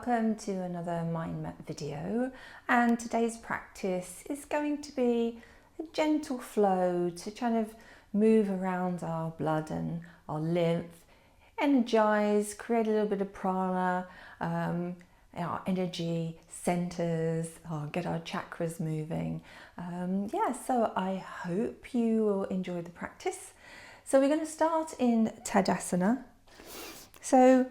welcome to another MindMat video, and today's practice is going to be a gentle flow to kind of move around our blood and our lymph, energize, create a little bit of prana, our energy centers, get our chakras moving. So I hope you will enjoy the practice. So we're going to start in Tadasana. So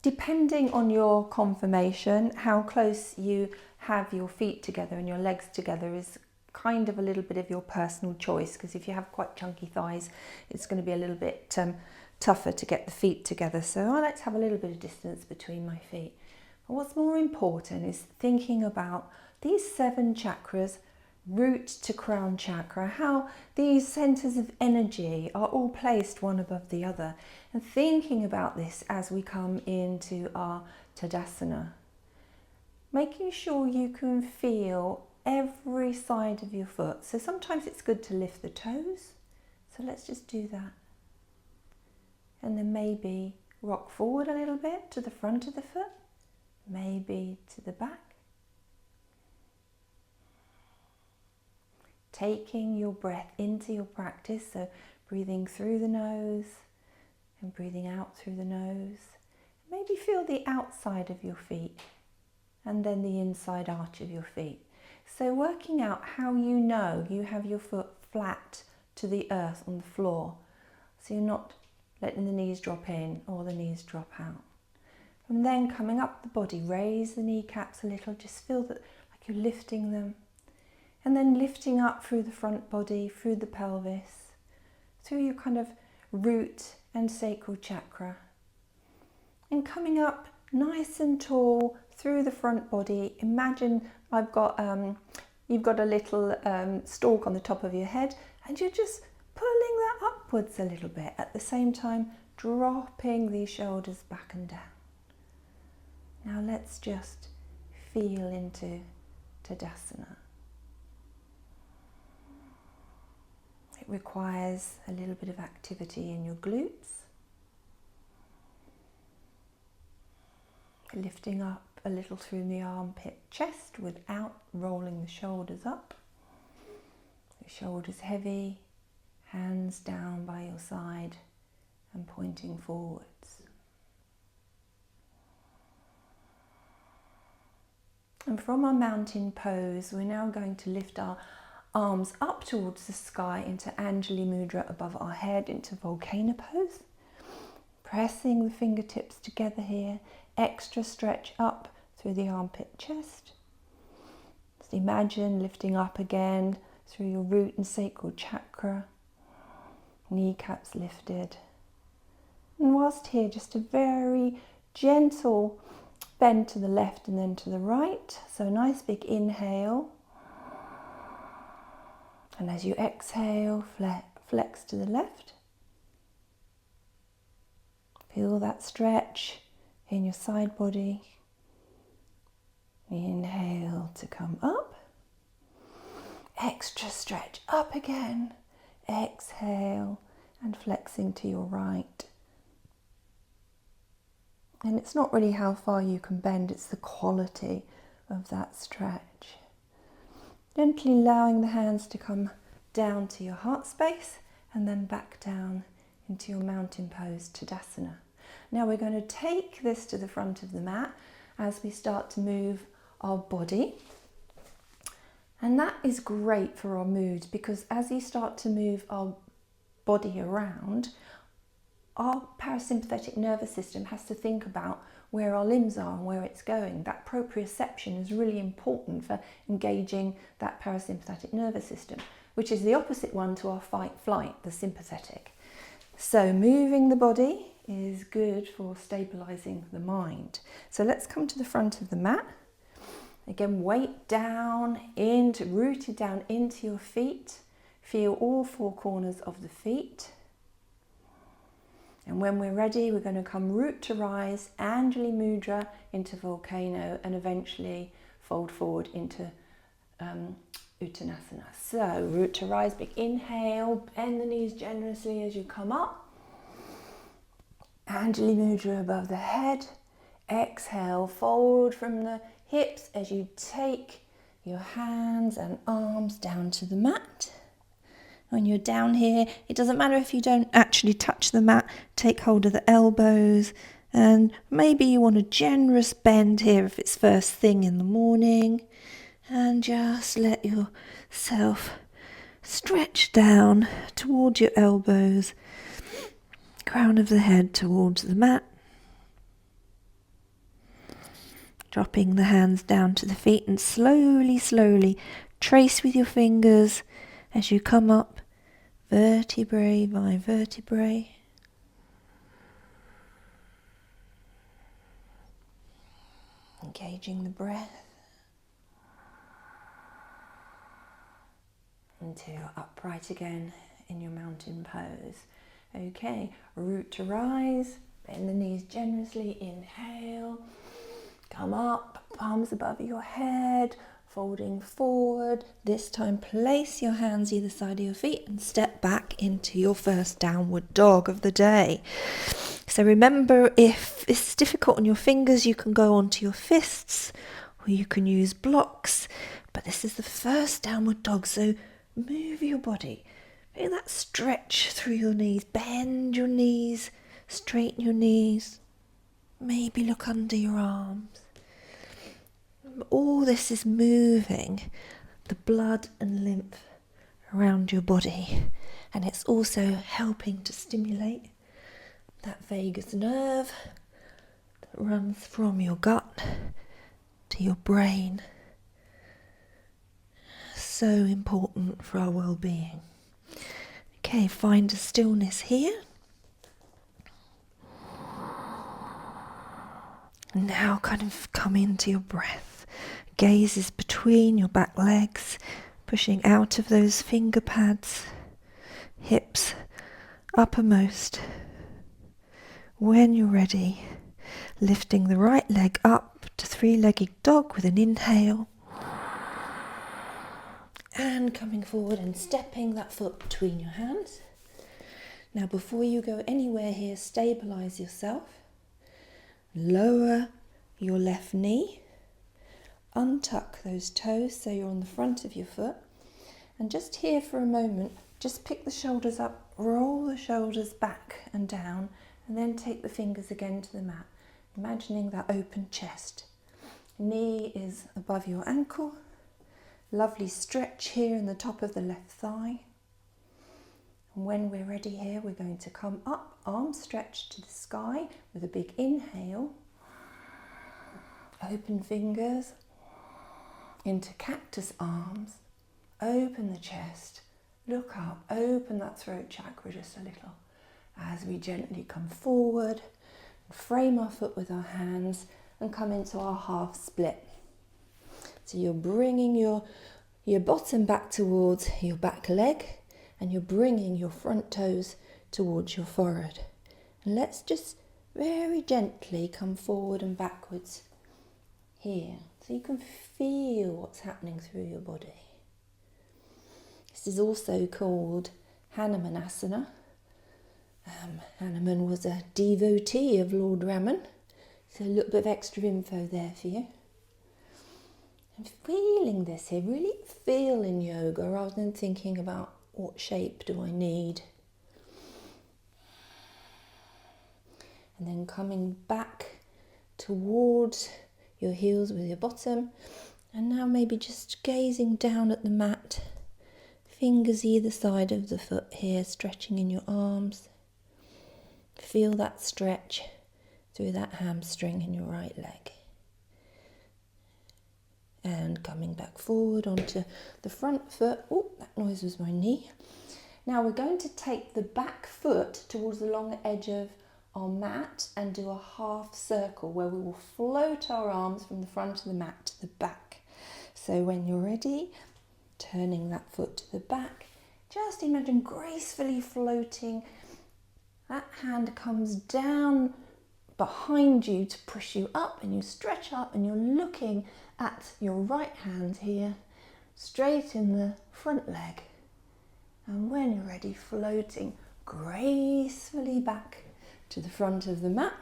depending on your conformation, how close you have your feet together and your legs together is kind of a little bit of your personal choice, because if you have quite chunky thighs, it's going to be a little bit tougher to get the feet together. So I like to have a little bit of distance between my feet. But what's more important is thinking about these 7 chakras, root to crown chakra, how these centers of energy are all placed one above the other, and thinking about this as we come into our Tadasana, making sure you can feel every side of your foot. So sometimes it's good to lift the toes, so let's just do that, and then maybe rock forward a little bit to the front of the foot, maybe to the back. Taking your breath into your practice, so breathing through the nose and breathing out through the nose. Maybe feel the outside of your feet and then the inside arch of your feet. So working out how you know you have your foot flat to the earth on the floor, so you're not letting the knees drop in or the knees drop out. And then coming up the body, raise the kneecaps a little, just feel that like you're lifting them. And then lifting up through the front body, through the pelvis, through your kind of root and sacral chakra. And coming up nice and tall through the front body. Imagine you've got a little stalk on the top of your head, and you're just pulling that upwards a little bit, at the same time dropping these shoulders back and down. Now let's just feel into Tadasana. It requires a little bit of activity in your glutes. Lifting up a little through the armpit chest without rolling the shoulders up. The shoulders heavy, hands down by your side and pointing forwards. And from our mountain pose, we're now going to lift our arms up towards the sky into Anjali Mudra above our head, into volcano pose. Pressing the fingertips together here, extra stretch up through the armpit chest. Just imagine lifting up again through your root and sacral chakra, kneecaps lifted. And whilst here, just a very gentle bend to the left and then to the right. So a nice big inhale. And as you exhale, flex to the left. Feel that stretch in your side body. Inhale to come up. Extra stretch up again. Exhale and flexing to your right. And it's not really how far you can bend, it's the quality of that stretch. Gently allowing the hands to come down to your heart space and then back down into your mountain pose, Tadasana. Now we're going to take this to the front of the mat as we start to move our body. And that is great for our mood, because as you start to move our body around, our parasympathetic nervous system has to think about where our limbs are and where it's going. That proprioception is really important for engaging that parasympathetic nervous system, which is the opposite one to our fight-flight, the sympathetic. So moving the body is good for stabilising the mind. So let's come to the front of the mat. Again, weight down, rooted down into your feet. Feel all 4 corners of the feet. And when we're ready, we're going to come root to rise, Anjali Mudra into volcano, and eventually fold forward into Uttanasana. So root to rise, big inhale, bend the knees generously as you come up. Anjali Mudra above the head. Exhale, fold from the hips as you take your hands and arms down to the mat. When you're down here, it doesn't matter if you don't actually touch the mat, take hold of the elbows, and maybe you want a generous bend here if it's first thing in the morning, and just let yourself stretch down towards your elbows, crown of the head towards the mat, dropping the hands down to the feet, and slowly trace with your fingers as you come up vertebrae by vertebrae. Engaging the breath until you're upright again in your mountain pose. Okay, root to rise, bend the knees generously, inhale, come up, palms above your head, folding forward. This time place your hands either side of your feet and step back into your first downward dog of the day. So remember, if it's difficult on your fingers, you can go onto your fists or you can use blocks, but this is the first downward dog, so move your body. Feel that stretch through your knees, bend your knees, straighten your knees, maybe look under your arms. All this is moving the blood and lymph around your body, and it's also helping to stimulate that vagus nerve that runs from your gut to your brain. So important for our well-being. Okay, find a stillness here. Now kind of come into your breath. Gaze is between your back legs, pushing out of those finger pads, hips uppermost. When you're ready, lifting the right leg up to three-legged dog with an inhale, and coming forward and stepping that foot between your hands. Now before you go anywhere here, stabilize yourself. Lower your left knee, untuck those toes so you're on the front of your foot, and just here for a moment, just pick the shoulders up, roll the shoulders back and down, and then take the fingers again to the mat, imagining that open chest. Knee is above your ankle, lovely stretch here in the top of the left thigh. And when we're ready here, we're going to come up, arms stretched to the sky with a big inhale. Open fingers into cactus arms. Open the chest, look up, open that throat chakra just a little. As we gently come forward, frame our foot with our hands and come into our half split. So you're bringing your bottom back towards your back leg, and you're bringing your front toes towards your forehead. And let's just very gently come forward and backwards here, so you can feel what's happening through your body. This is also called Hanuman asana. Hanuman was a devotee of Lord Raman, so a little bit of extra info there for you. And feeling this here, really feel in yoga rather than thinking about what shape do I need. And then coming back towards your heels with your bottom, and now maybe just gazing down at the mat, fingers either side of the foot here, stretching in your arms. Feel that stretch through that hamstring in your right leg. And coming back forward onto the front foot. Oh, that noise was my knee. Now we're going to take the back foot towards the long edge of our mat and do a half circle where we will float our arms from the front of the mat to the back. So when you're ready, turning that foot to the back, just imagine gracefully floating. That hand comes down behind you to push you up, and you stretch up and you're looking at your right hand here, straight in the front leg. And when you're ready, floating gracefully back to the front of the mat.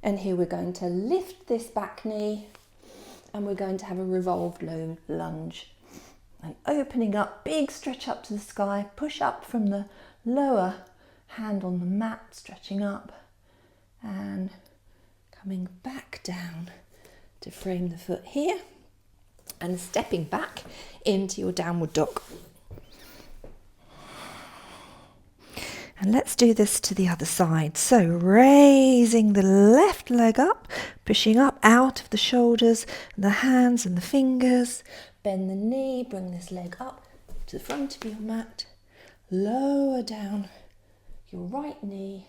And here we're going to lift this back knee and we're going to have a revolved low lunge. And opening up, big stretch up to the sky, push up from the lower hand on the mat, stretching up and coming back down to frame the foot here and stepping back into your downward dog. And let's do this to the other side. So raising the left leg up, pushing up out of the shoulders, the hands and the fingers. Bend the knee, bring this leg up to the front of your mat. Lower down your right knee,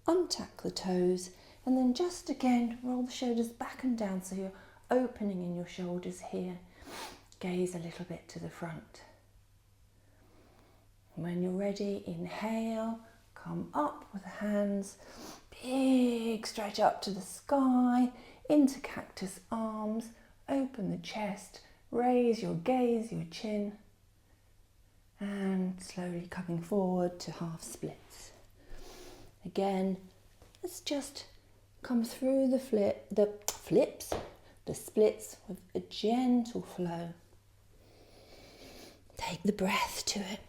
untuck the toes, and then just again roll the shoulders back and down so you're opening in your shoulders here. Gaze a little bit to the front. When you're ready, inhale, come up with the hands, big stretch up to the sky, into cactus arms, open the chest, raise your gaze, your chin, and slowly coming forward to half splits. Again, let's just come through the splits with a gentle flow. Take the breath to it.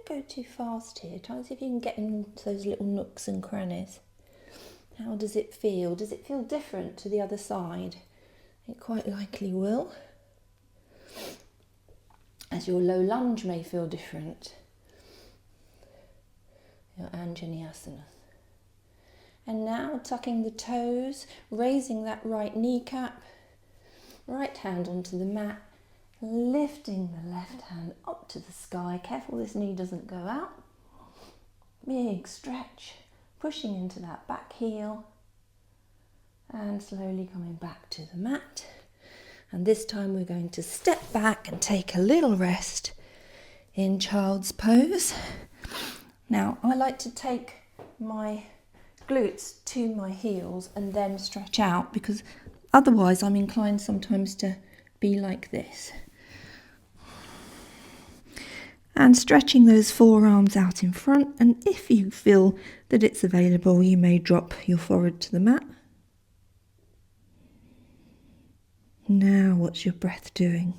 Go too fast here. Try and see if you can get into those little nooks and crannies. How does it feel? Does it feel different to the other side? It quite likely will. As your low lunge may feel different. Your Anjani asanas. And now tucking the toes, raising that right kneecap, right hand onto the mat, lifting the left hand up to the sky. Careful this knee doesn't go out. Big stretch, pushing into that back heel and slowly coming back to the mat. And this time we're going to step back and take a little rest in child's pose. Now I like to take my glutes to my heels and then stretch out, because otherwise I'm inclined sometimes to be like this. And stretching those forearms out in front, and if you feel that it's available, you may drop your forehead to the mat. Now what's your breath doing?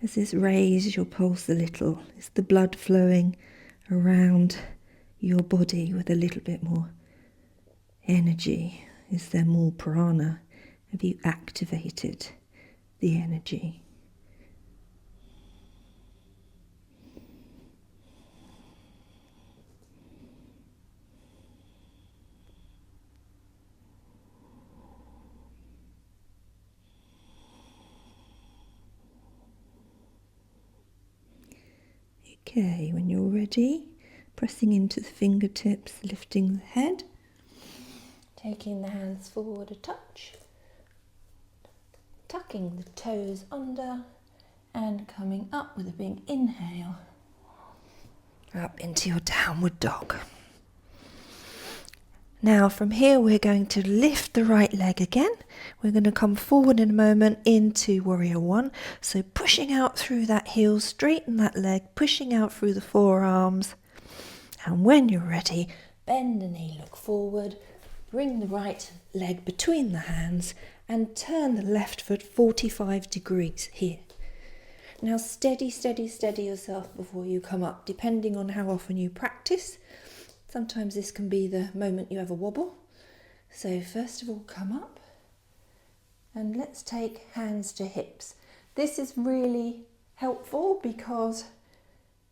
As this raises your pulse a little, is the blood flowing around your body with a little bit more energy? Is there more prana? Have you activated the energy? Okay, when you're ready, pressing into the fingertips, lifting the head, taking the hands forward a touch, tucking the toes under and coming up with a big inhale up into your downward dog. Now from here we're going to lift the right leg again. We're going to come forward in a moment into warrior one. So pushing out through that heel, straighten that leg, pushing out through the forearms. And when you're ready, bend the knee, look forward, bring the right leg between the hands and turn the left foot 45 degrees here. Now steady, steady, steady yourself before you come up, depending on how often you practice. Sometimes this can be the moment you have a wobble. So first of all, come up and let's take hands to hips. This is really helpful because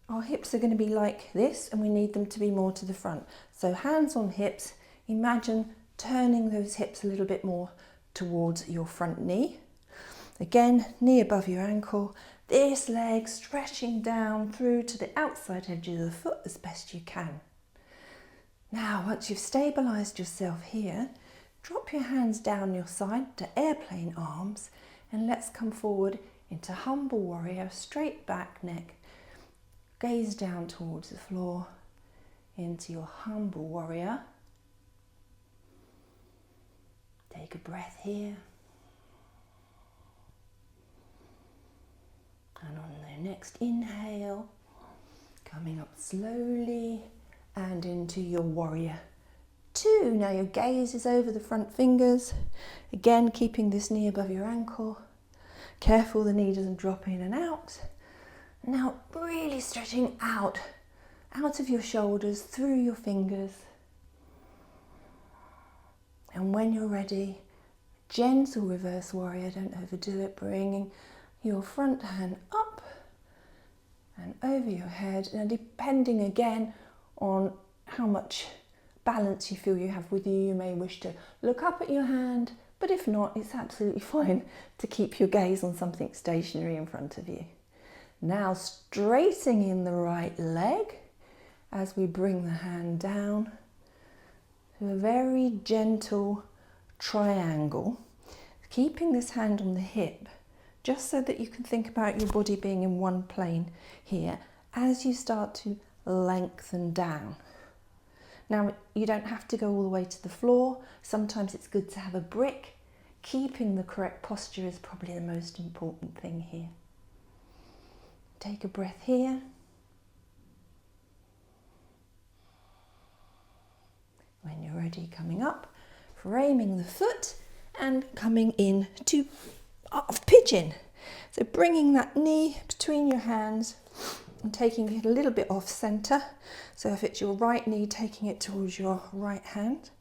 our hips are going to be like this and we need them to be more to the front. So hands on hips, imagine turning those hips a little bit more towards your front knee. Again, knee above your ankle, this leg stretching down through to the outside edges of the foot as best you can. Now, once you've stabilised yourself here, drop your hands down your side to airplane arms and let's come forward into humble warrior, straight back neck, gaze down towards the floor, into your humble warrior. Take a breath here. And on the next inhale, coming up slowly and into your warrior 2. Now your gaze is over the front fingers. Again, keeping this knee above your ankle. Careful the knee doesn't drop in and out. Now really stretching out of your shoulders, through your fingers. And when you're ready, gentle reverse warrior, don't overdo it, bringing your front hand up and over your head. Now depending again on how much balance you feel you have with you, you may wish to look up at your hand, but if not, it's absolutely fine to keep your gaze on something stationary in front of you. Now straightening the right leg as we bring the hand down to a very gentle triangle, keeping this hand on the hip, just so that you can think about your body being in one plane here as you start to lengthen down. Now, you don't have to go all the way to the floor. Sometimes it's good to have a brick. Keeping the correct posture is probably the most important thing here. Take a breath here. When you're ready, coming up, framing the foot and coming in to half pigeon. So bringing that knee between your hands and taking it a little bit off center. So if it's your right knee, taking it towards your right hand.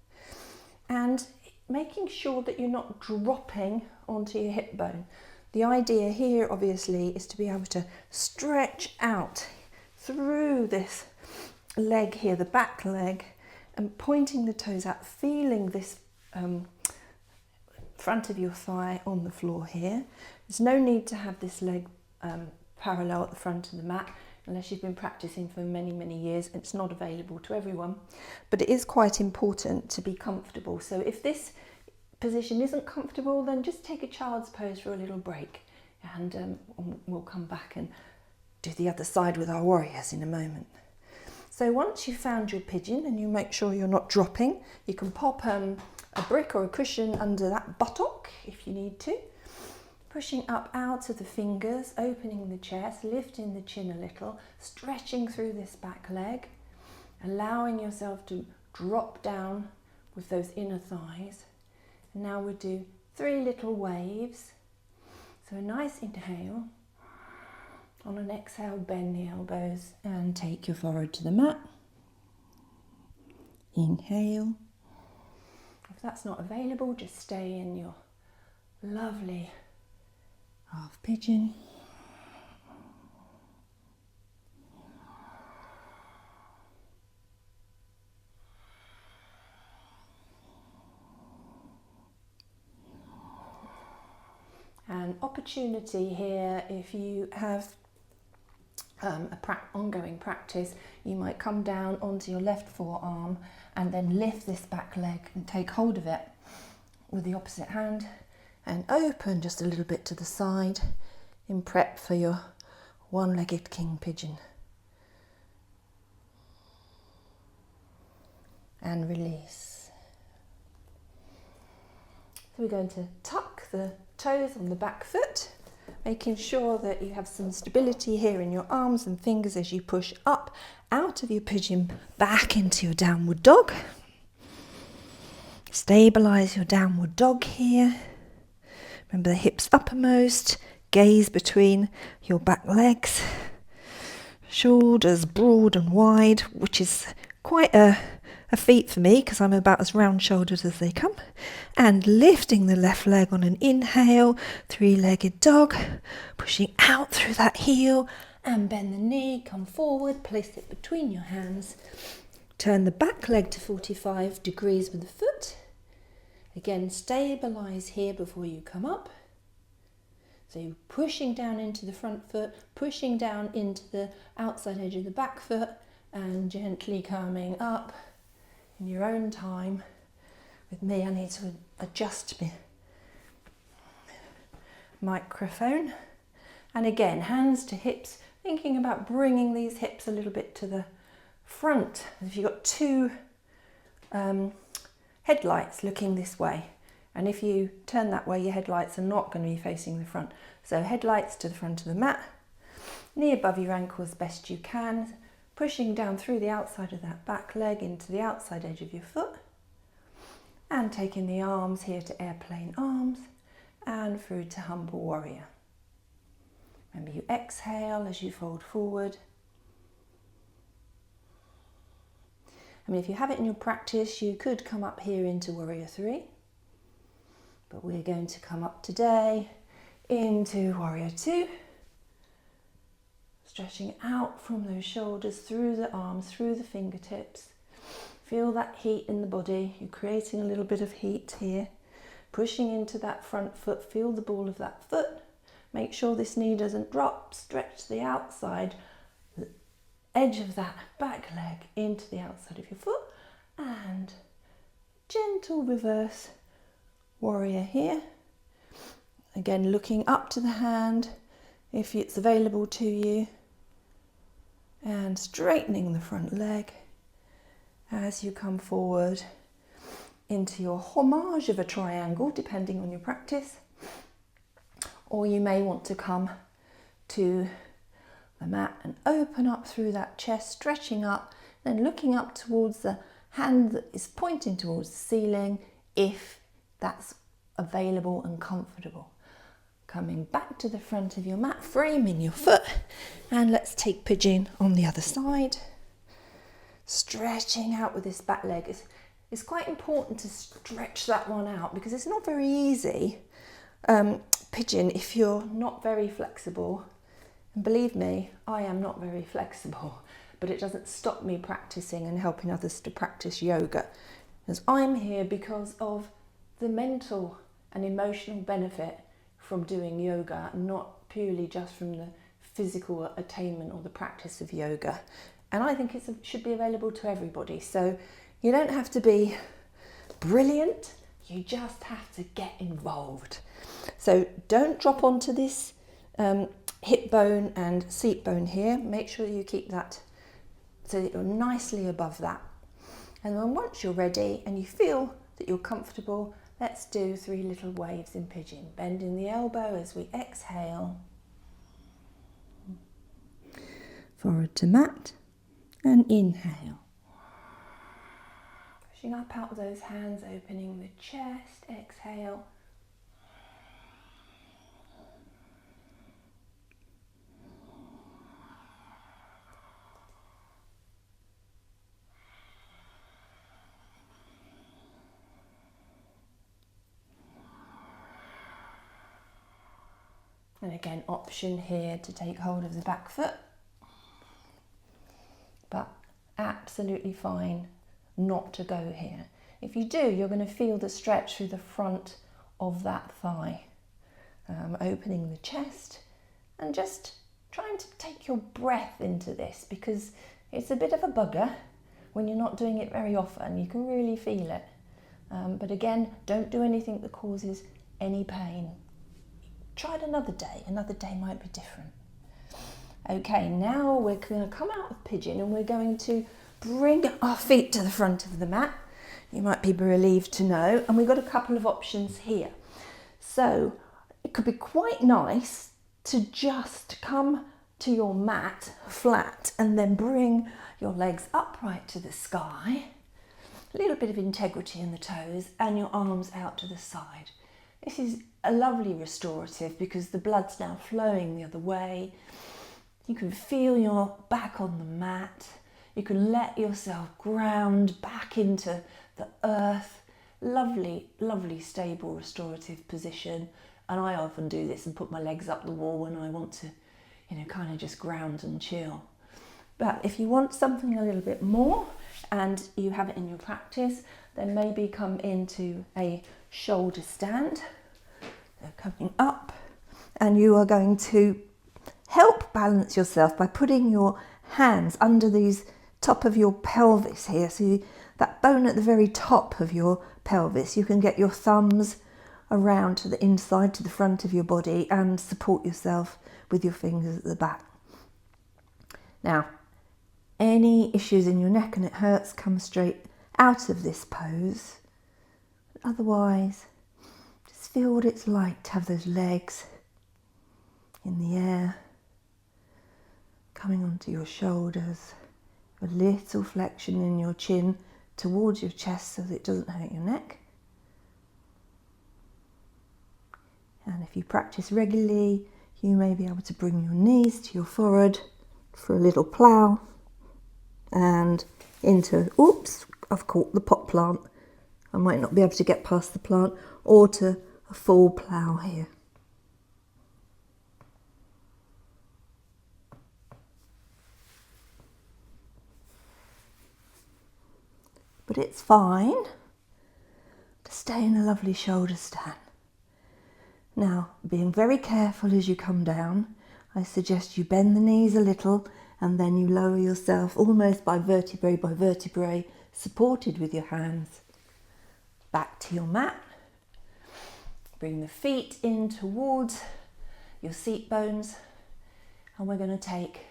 And making sure that you're not dropping onto your hip bone. The idea here, obviously, is to be able to stretch out through this leg here, the back leg, and pointing the toes out, feeling this front of your thigh on the floor here. There's no need to have this leg parallel at the front of the mat unless you've been practicing for many, many years. It's not available to everyone, but it is quite important to be comfortable. So if this position isn't comfortable, then just take a child's pose for a little break, and we'll come back and do the other side with our warriors in a moment. So once you've found your pigeon and you make sure you're not dropping, you can pop a brick or a cushion under that buttock if you need to. Pushing up out of the fingers, opening the chest, lifting the chin a little, stretching through this back leg, allowing yourself to drop down with those inner thighs. And now we'll do 3 little waves. So a nice inhale. On an exhale, bend the elbows and take your forehead to the mat. Inhale. If that's not available, just stay in your lovely half pigeon. An opportunity here, if you have ongoing practice, you might come down onto your left forearm and then lift this back leg and take hold of it with the opposite hand and open just a little bit to the side in prep for your one-legged king pigeon. And release. So we're going to tuck the toes on the back foot, making sure that you have some stability here in your arms and fingers as you push up out of your pigeon back into your downward dog. Stabilize your downward dog here. Remember the hips uppermost, gaze between your back legs, shoulders broad and wide, which is quite a feat for me because I'm about as round shouldered as they come. And lifting the left leg on an inhale, 3-legged dog, pushing out through that heel and bend the knee, come forward, place it between your hands. Turn the back leg to 45 degrees with the foot. Again, stabilize here before you come up. So you're pushing down into the front foot, pushing down into the outside edge of the back foot, and gently coming up in your own time. With me, I need to adjust my microphone. And again, hands to hips, thinking about bringing these hips a little bit to the front. If you've got 2 headlights looking this way, and if you turn that way, your headlights are not going to be facing the front. So headlights to the front of the mat, knee above your ankle as best you can, pushing down through the outside of that back leg into the outside edge of your foot, and taking the arms here to airplane arms and through to humble warrior. Remember, you exhale as you fold forward. I mean, if you have it in your practice, you could come up here into warrior 3, but we're going to come up today into warrior 2, stretching out from those shoulders through the arms, through the fingertips. Feel that heat in the body. You're creating a little bit of heat here, pushing into that front foot. Feel the ball of that foot. Make sure this knee doesn't drop. Stretch the outside, the edge of that back leg into the outside of your foot, and gentle reverse warrior here. Again, looking up to the hand if it's available to you, and straightening the front leg as you come forward into your homage of a triangle, depending on your practice. Or you may want to come to the mat and open up through that chest, stretching up, then looking up towards the hand that is pointing towards the ceiling, if that's available and comfortable. Coming back to the front of your mat, framing your foot, and let's take pigeon on the other side. Stretching out with this back leg. It's quite important to stretch that one out because it's not very easy, pigeon, if you're not very flexible. And believe me, I am not very flexible, but it doesn't stop me practicing and helping others to practice yoga. Because I'm here because of the mental and emotional benefit from doing yoga, not purely just from the physical attainment or the practice of yoga. And I think it should be available to everybody. So you don't have to be brilliant, you just have to get involved. So don't drop onto this hip bone and seat bone here. Make sure you keep that so that you're nicely above that. And then once you're ready and you feel that you're comfortable, let's do 3 little waves in pigeon. Bending the elbow as we exhale. Forward to mat and inhale. Pushing up out of those hands, opening the chest, exhale. And again, option here to take hold of the back foot, but absolutely fine not to go here. If you do, you're going to feel the stretch through the front of that thigh. Opening the chest and just trying to take your breath into this, because it's a bit of a bugger when you're not doing it very often. You can really feel it. But again, don't do anything that causes any pain. Try it another day might be different. Okay, now we're going to come out of pigeon and we're going to bring our feet to the front of the mat. You might be relieved to know, and we've got a couple of options here. So it could be quite nice to just come to your mat flat and then bring your legs upright to the sky, a little bit of integrity in the toes, and your arms out to the side. This is a lovely restorative because the blood's now flowing the other way. You can feel your back on the mat. You can let yourself ground back into the earth. Lovely, lovely, stable, restorative position. And I often do this and put my legs up the wall when I want to, kind of just ground and chill. But if you want something a little bit more and you have it in your practice, then maybe come into a shoulder stand. So coming up, and you are going to help balance yourself by putting your hands under these top of your pelvis here. So that bone at the very top of your pelvis, you can get your thumbs around to the inside, to the front of your body, and support yourself with your fingers at the back. Now, any issues in your neck and it hurts, come straight out of this pose. But otherwise, just feel what it's like to have those legs in the air. coming onto your shoulders, a little flexion in your chin towards your chest so that it doesn't hurt your neck. And if you practice regularly, you may be able to bring your knees to your forehead for a little plough and into, oops, I've caught the pot plant. I might not be able to get past the plant, or to a full plough here. But it's fine to stay in a lovely shoulder stand. Now, being very careful as you come down, I suggest you bend the knees a little and then you lower yourself almost by vertebrae, supported with your hands, back to your mat. Bring the feet in towards your seat bones, and we're going to take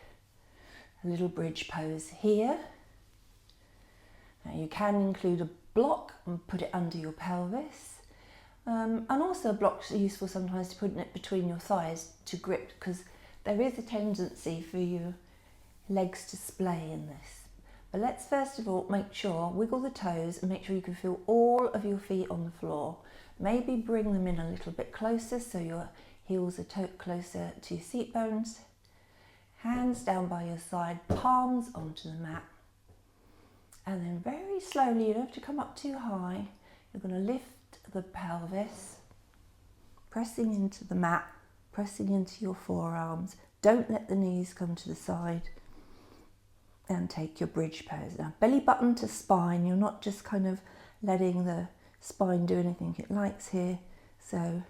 a little bridge pose here. Now you can include a block and put it under your pelvis. And also blocks are useful sometimes to put it between your thighs to grip, because there is a tendency for your legs to splay in this. But let's first of all make sure, wiggle the toes and make sure you can feel all of your feet on the floor. Maybe bring them in a little bit closer so your heels are closer to your seat bones. Hands down by your side, palms onto the mat. And then very slowly, you don't have to come up too high, you're going to lift the pelvis, pressing into the mat, pressing into your forearms. Don't let the knees come to the side, and take your bridge pose. Now belly button to spine, you're not just kind of letting the spine do anything it likes here, so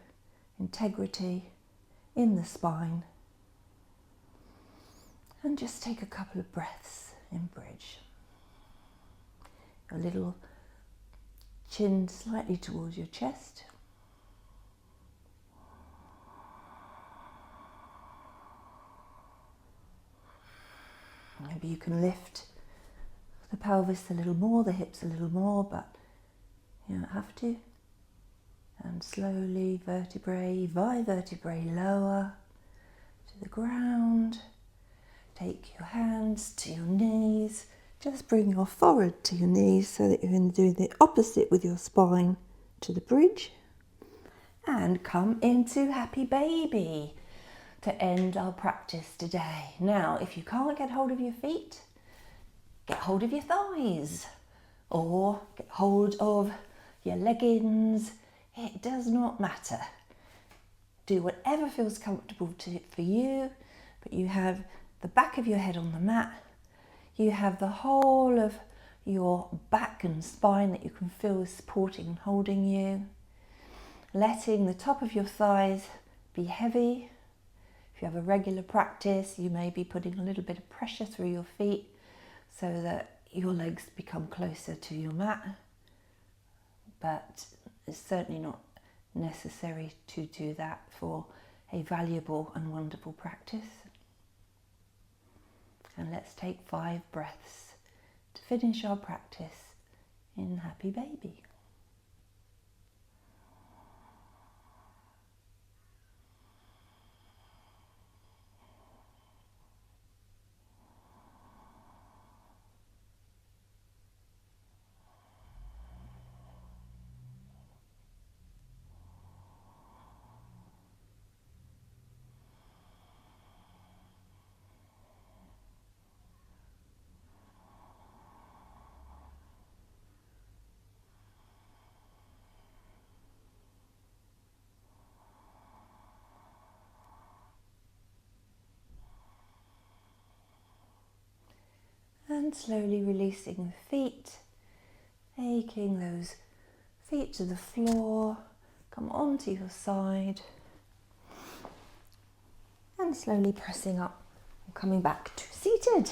integrity in the spine. And just take a couple of breaths in bridge. A little chin slightly towards your chest. Maybe you can lift the pelvis a little more, the hips a little more, but you don't have to. And slowly, vertebrae by vertebrae, lower to the ground. Take your hands to your knees. Just bring your forehead to your knees so that you're going to do the opposite with your spine to the bridge. And come into happy baby to end our practice today. Now, if you can't get hold of your feet, get hold of your thighs or get hold of your leggings. It does not matter. Do whatever feels comfortable for you, but you have the back of your head on the mat. You have the whole of your back and spine that you can feel is supporting and holding you. Letting the top of your thighs be heavy. If you have a regular practice, you may be putting a little bit of pressure through your feet so that your legs become closer to your mat. But it's certainly not necessary to do that for a valuable and wonderful practice. And let's take 5 breaths to finish our practice in happy baby. And slowly releasing the feet, taking those feet to the floor, come onto your side, and slowly pressing up and coming back to seated.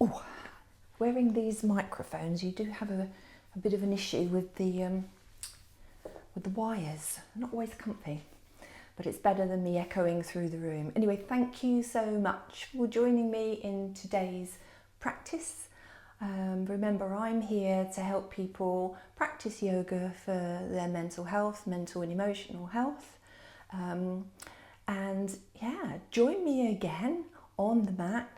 Oh, wearing these microphones, you do have a bit of an issue with the wires. Not always comfy, but it's better than me echoing through the room. Anyway, thank you so much for joining me in today's practice. I Remember, I'm here to help people practice yoga for their mental health, mental and emotional health. And yeah, join me again on the mat,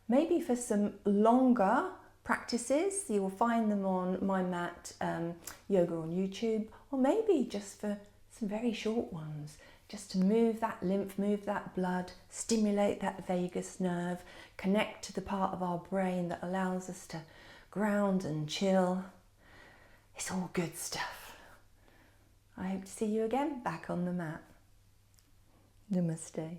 maybe for some longer practices. You will find them on MindMat yoga on YouTube, or maybe just for some very short ones, just to move that lymph, move that blood, stimulate that vagus nerve, connect to the part of our brain that allows us to ground and chill. It's all good stuff. I hope to see you again back on the mat. Namaste.